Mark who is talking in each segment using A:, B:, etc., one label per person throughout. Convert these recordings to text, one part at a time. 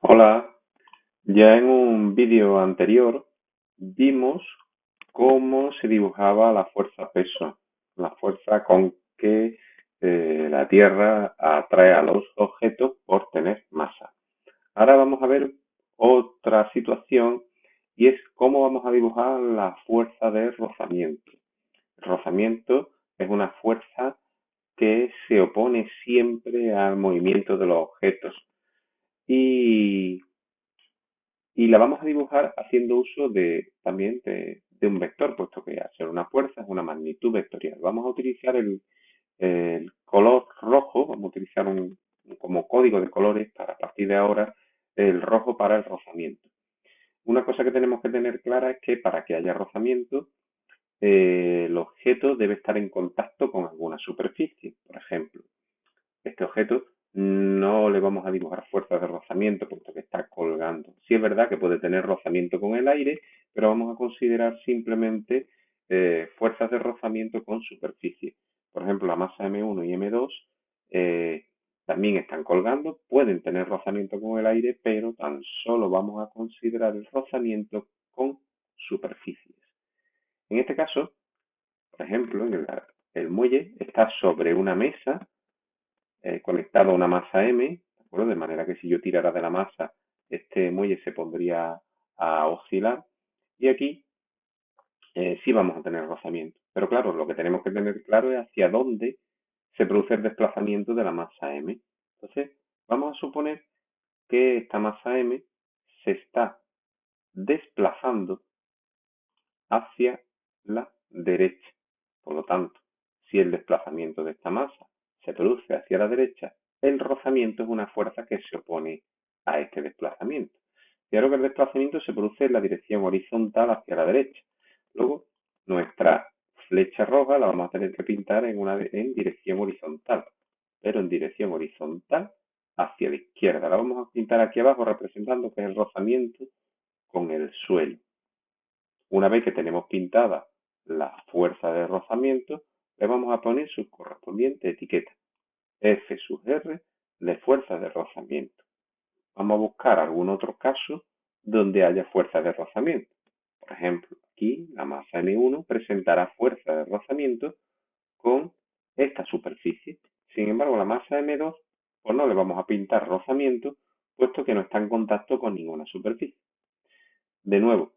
A: Hola, ya en un vídeo anterior vimos cómo se dibujaba la fuerza-peso, la fuerza con que la Tierra atrae a los objetos por tener masa. Ahora vamos a ver otra situación y es cómo vamos a dibujar la fuerza de rozamiento. El rozamiento es una fuerza que se opone siempre al movimiento de los objetos y y la vamos a dibujar haciendo uso también de un vector, puesto que al ser una fuerza es una magnitud vectorial. Vamos a utilizar el color rojo, vamos a utilizar como código de colores para a partir de ahora el rojo para el rozamiento. Una cosa que tenemos que tener clara es que para que haya rozamiento, el objeto debe estar en contacto con alguna superficie. Por ejemplo, este objeto no le vamos a dibujar fuerzas de rozamiento puesto que está colgando. Sí es verdad que puede tener rozamiento con el aire, pero vamos a considerar simplemente fuerzas de rozamiento con superficie. Por ejemplo, la masa M1 y M2 también están colgando, pueden tener rozamiento con el aire, pero tan solo vamos a considerar el rozamiento con superficies. En este caso, por ejemplo, el muelle está sobre una mesa conectado a una masa M, ¿de acuerdo? De manera que si yo tirara de la masa, este muelle se pondría a oscilar. Y aquí sí vamos a tener rozamiento. Pero claro, lo que tenemos que tener claro es hacia dónde se produce el desplazamiento de la masa M. Entonces, vamos a suponer que esta masa M se está desplazando hacia la derecha. Por lo tanto, si el desplazamiento de esta masa se produce hacia la derecha, el rozamiento es una fuerza que se opone a este desplazamiento. Claro que el desplazamiento se produce en la dirección horizontal hacia la derecha. Luego, nuestra flecha roja la vamos a tener que pintar en dirección horizontal, pero en dirección horizontal hacia la izquierda. La vamos a pintar aquí abajo representando que es el rozamiento con el suelo. Una vez que tenemos pintada la fuerza de rozamiento, le vamos a poner su correspondiente etiqueta, F sub R de fuerza de rozamiento. Vamos a buscar algún otro caso donde haya fuerza de rozamiento. Por ejemplo, aquí la masa M1 presentará fuerza de rozamiento con esta superficie. Sin embargo, la masa M2, pues no le vamos a pintar rozamiento, puesto que no está en contacto con ninguna superficie. De nuevo,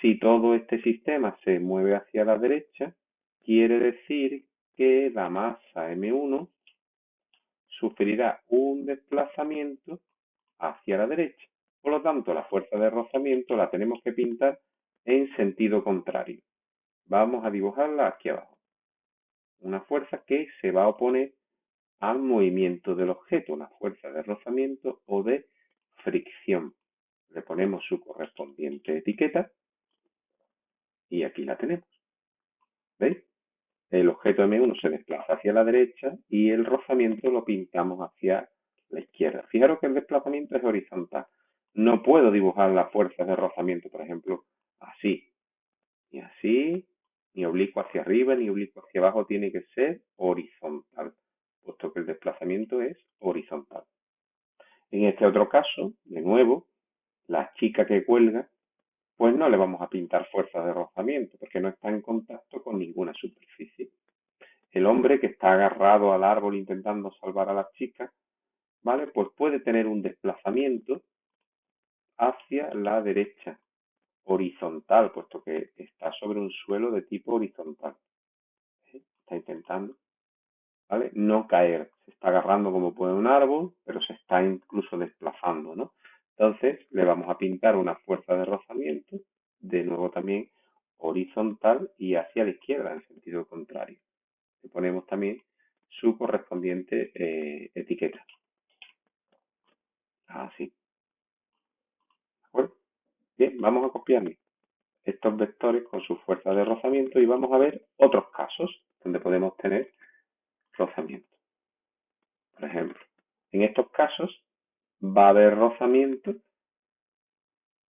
A: si todo este sistema se mueve hacia la derecha, quiere decir que la masa M1 sufrirá un desplazamiento hacia la derecha. Por lo tanto, la fuerza de rozamiento la tenemos que pintar en sentido contrario. Vamos a dibujarla aquí abajo. Una fuerza que se va a oponer al movimiento del objeto, una fuerza de rozamiento o de fricción. Le ponemos su correspondiente etiqueta y aquí la tenemos. ¿Veis? El objeto M1 se desplaza hacia la derecha y el rozamiento lo pintamos hacia la izquierda. Fijaros que el desplazamiento es horizontal. No puedo dibujar las fuerzas de rozamiento, por ejemplo, así, ni así, ni oblicuo hacia arriba, ni oblicuo hacia abajo. Tiene que ser horizontal, puesto que el desplazamiento es horizontal. En este otro caso, de nuevo, la chica que cuelga, pues no le vamos a pintar fuerzas de rozamiento, porque no está en contacto con ninguna superficie. El hombre que está agarrado al árbol intentando salvar a la chica, ¿vale? Pues puede tener un desplazamiento hacia la derecha, horizontal, puesto que está sobre un suelo de tipo horizontal. Está intentando, ¿vale? No caer. Se está agarrando como puede un árbol, pero se está incluso desplazando, ¿no? Entonces le vamos a pintar una fuerza de rozamiento, de nuevo también horizontal y hacia la izquierda, en sentido contrario. Le ponemos también su correspondiente etiqueta. Así. ¿De acuerdo? Bien, vamos a copiar estos vectores con su fuerza de rozamiento y vamos a ver otros casos donde podemos tener rozamiento. Por ejemplo, en estos casos va a haber rozamiento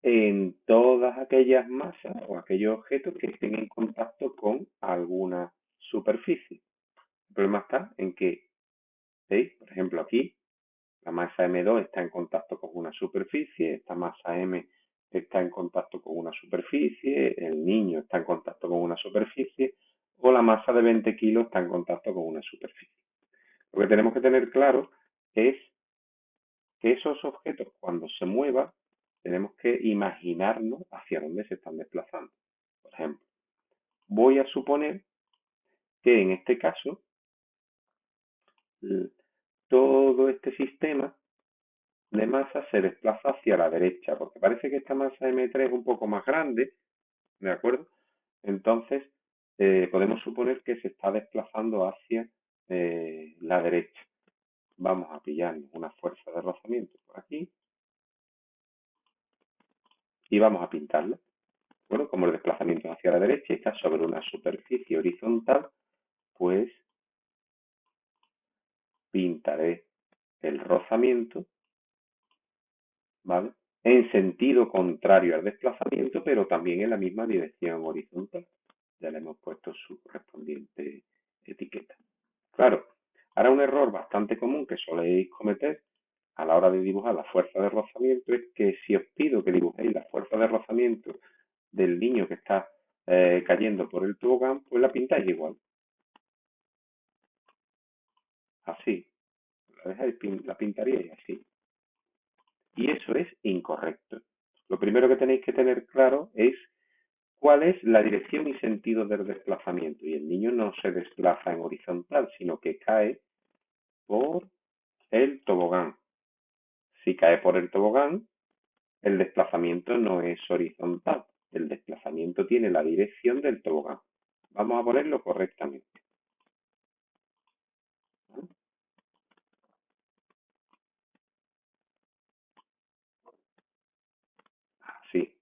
A: en todas aquellas masas o aquellos objetos que estén en contacto con alguna superficie. El problema está en que, ¿veis? Por ejemplo, aquí la masa M2 está en contacto con una superficie, esta masa M está en contacto con una superficie, el niño está en contacto con una superficie, o la masa de 20 kilos está en contacto con una superficie. Lo que tenemos que tener claro es que esos objetos, cuando se muevan, tenemos que imaginarnos hacia dónde se están desplazando. Por ejemplo, voy a suponer que en este caso todo este sistema de masa se desplaza hacia la derecha, porque parece que esta masa M3 es un poco más grande, ¿de acuerdo? Entonces, podemos suponer que se está desplazando hacia la derecha. Vamos a pillarnos una fuerza de rozamiento por aquí y vamos a pintarla. Bueno, como el desplazamiento hacia la derecha está sobre una superficie horizontal, pues pintaré el rozamiento, ¿vale? En sentido contrario al desplazamiento, pero también en la misma dirección horizontal. Ya le hemos puesto su correspondiente etiqueta. Claro, ahora un error bastante común que soléis cometer a la hora de dibujar la fuerza de rozamiento es que si os pido que dibujéis la fuerza de rozamiento del niño que está cayendo por el tobogán, pues la pintáis igual. Así, la pintaríais así. Y eso es incorrecto. Lo primero que tenéis que tener claro es cuál es la dirección y sentido del desplazamiento. Y el niño no se desplaza en horizontal, sino que cae por el tobogán. Si cae por el tobogán, el desplazamiento no es horizontal. El desplazamiento tiene la dirección del tobogán. Vamos a ponerlo correctamente. Así.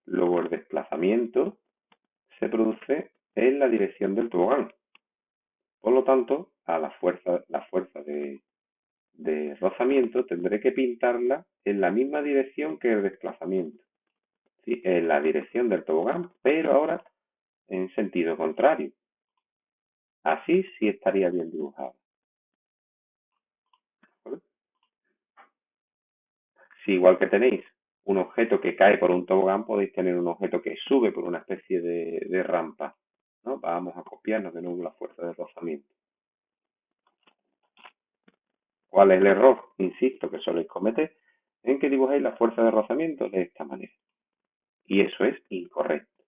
A: Luego el desplazamiento se produce en la dirección del tobogán. Por lo tanto, a la fuerza de rozamiento tendré que pintarla en la misma dirección que el desplazamiento. ¿Sí? En la dirección del tobogán, pero ahora en sentido contrario. Así sí estaría bien dibujado. ¿Vale? Si igual que tenéis un objeto que cae por un tobogán, podéis tener un objeto que sube por una especie de rampa. ¿No? Vamos a copiarnos de nuevo la fuerza de rozamiento. ¿Cuál es el error? Insisto, que soléis cometer en que dibujéis la fuerza de rozamiento de esta manera. Y eso es incorrecto.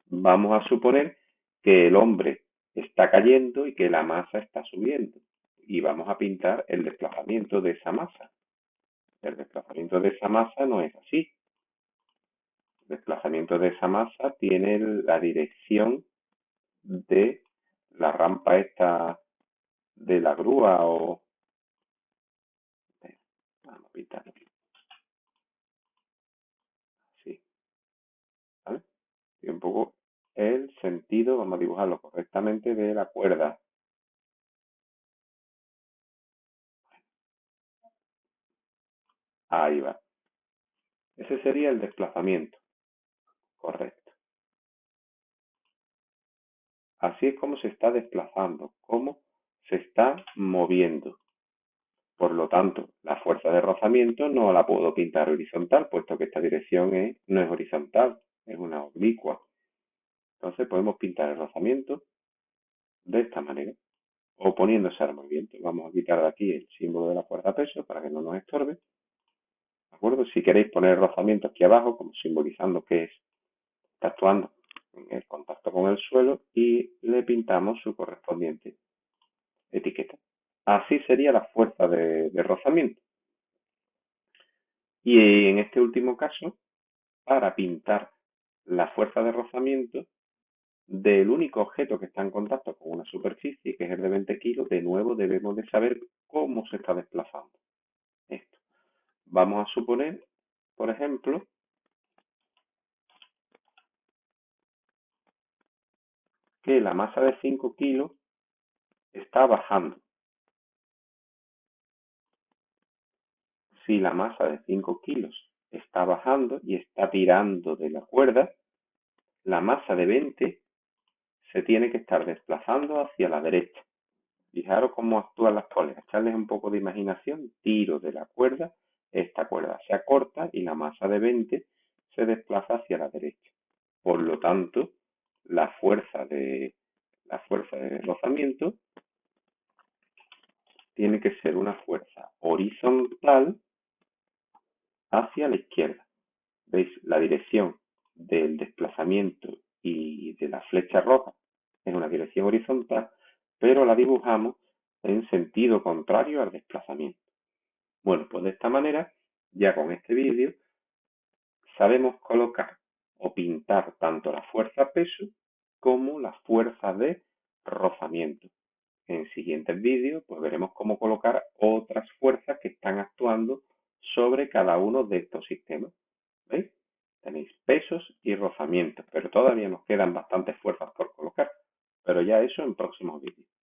A: Vamos a suponer que el hombre está cayendo y que la masa está subiendo. Y vamos a pintar el desplazamiento de esa masa. El desplazamiento de esa masa no es así. El desplazamiento de esa masa tiene la dirección de la rampa esta de la grúa o... Vamos a pintarlo así, ¿vale? Y un poco el sentido, vamos a dibujarlo correctamente, de la cuerda. Ahí va. Ese sería el desplazamiento, correcto. Así es como se está desplazando, cómo se está moviendo. Por lo tanto, la fuerza de rozamiento no la puedo pintar horizontal, puesto que esta dirección no es horizontal, es una oblicua. Entonces podemos pintar el rozamiento de esta manera, oponiéndose al movimiento. Vamos a quitar de aquí el símbolo de la fuerza peso para que no nos estorbe. ¿De acuerdo? Si queréis poner el rozamiento aquí abajo, como simbolizando que está actuando en el contacto con el suelo, y le pintamos su correspondiente etiqueta. Así sería la fuerza de rozamiento. Y en este último caso, para pintar la fuerza de rozamiento del único objeto que está en contacto con una superficie, que es el de 20 kilos, de nuevo debemos de saber cómo se está desplazando esto. Vamos a suponer, por ejemplo, que la masa de 5 kilos está bajando. Si la masa de 5 kilos está bajando y está tirando de la cuerda, la masa de 20 se tiene que estar desplazando hacia la derecha. Fijaros cómo actúan las poleas. Echarles un poco de imaginación, tiro de la cuerda, esta cuerda se acorta y la masa de 20 se desplaza hacia la derecha. Por lo tanto, la fuerza de rozamiento tiene que ser una fuerza horizontal hacia la izquierda. ¿Veis? La dirección del desplazamiento y de la flecha roja es una dirección horizontal, pero la dibujamos en sentido contrario al desplazamiento. Bueno, pues de esta manera, ya con este vídeo, sabemos colocar o pintar tanto la fuerza-peso como la fuerza de rozamiento. En siguientes vídeos pues veremos cómo colocar otras fuerzas que están actuando sobre cada uno de estos sistemas. ¿Veis? Tenéis pesos y rozamientos, pero todavía nos quedan bastantes fuerzas por colocar. Pero ya eso en próximos vídeos.